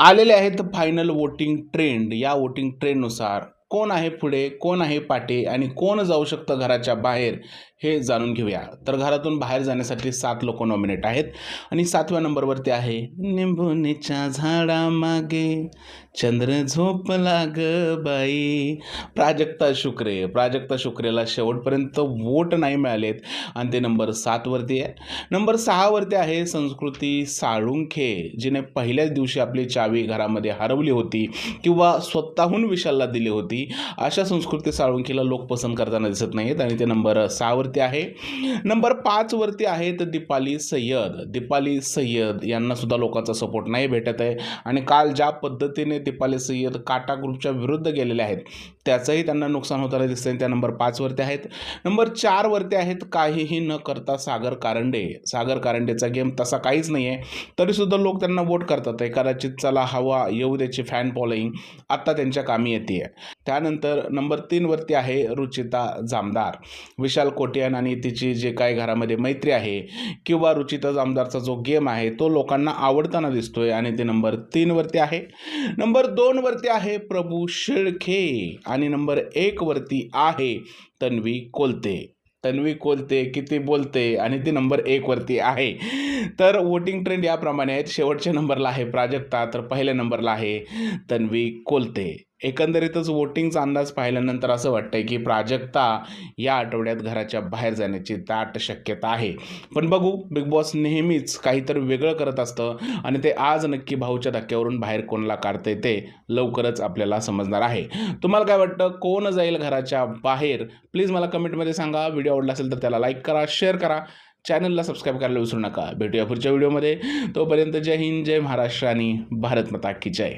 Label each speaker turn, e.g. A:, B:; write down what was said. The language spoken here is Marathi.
A: आलेले आहेत फायनल वोटिंग ट्रेंड. या वोटिंग ट्रेंडनुसार कोण आहे पुढे, कोण आहे पाठी आणि कोण जाऊ शकतं घराच्या बाहेर, हे जाणून घेऊया. तर घरातून बाहेर जाण्यासाठी 7 लोक नॉमिनेट आहेत आणि 7व्या नंबरवरती आहे निंबुनीच्या झाडामागे चंद्र झोपला ग बाई, प्राजक्ता शुक्रे. प्राजक्ता शुक्रेला शेवटपर्यंत वोट नाही मिळालेत आणि ते नंबर 7वरती आहे. नंबर 6वरती आहे संस्कृती साळुंखे, जिने पहिल्याच दिवशी आपली चावी घरामध्ये हरवली होती किंवा स्वतःहून विशालला दिली होती. अशा संस्कृती साळुंखेला लोक पसंत करताना दिसत नाहीत आणि ते नंबर 6वरती आहे. नंबर 5वरती आहेत दीपाली सय्यद. दीपाली सय्यद यांना सुद्धा लोकांचा सपोर्ट नाही भेटत आहे आणि काल ज्या पद्धतीने दीपाली सय्यद काटा ग्रुपच्या विरुद्ध गेलेले आहेत त्याचंही त्यांना नुकसान होताना दिसतंय. त्या नंबर 5वरती आहेत. नंबर 4वरती आहेत काहीही न करता सागर कारंडे. सागर कारंडेचा गेम तसा काहीच नाही आहे, तरीसुद्धा लोक त्यांना वोट करतात आहे. कदाचित चला हवा येऊ द्याची फॅन फॉलोईंग आत्ता त्यांच्या कामी येते. त्यानंतर नंबर 3वरती आहे रुचिता जामदार. विशाल कोटियान आणि तिची जे काय घरामध्ये मैत्री आहे किंवा रुचिता जामदारचा जो गेम आहे तो लोकांना आवडताना दिसतोय आणि ते नंबर 3वरती आहे. नंबर 2वरती आहे प्रभू शेळके आणि नंबर 1वरती आहे तन्वी कोलते. तन्वी कोलते किती बोलते आणि ती नंबर 1वरती आहे. तर वोटिंग ट्रेंड याप्रमाणे आहेत. शेवटच्या नंबरला आहे प्राजक्ता, तर पहिल्या नंबरला आहे तन्वी कोलते. एकंदरीतच वोटिंगचा अंदाज पाहिल्यानंतर असं वाटतंय की प्राजक्ता या आठवड्यात घराच्या बाहेर जाण्याची दाट शक्यता आहे. पण बघू, बिग बॉस नेहमीच काहीतरी वेगळं करत असतं आणि ते आज नक्की भाऊच्या धक्क्यावरून बाहेर कोणाला काढतंय ते लवकरच आपल्याला समजणार आहे. तुम्हाला काय वाटतं, कोण जाईल घराच्या बाहेर? प्लीज मला कमेंटमध्ये सांगा. व्हिडिओ आवडला असेल तर त्याला लाईक करा, शेअर करा, चॅनलला सबस्क्राईब करायला विसरू नका. भेटूया पुढच्या व्हिडिओमध्ये. तोपर्यंत जय हिंद, जय महाराष्ट्र आणि भारत माता की जय.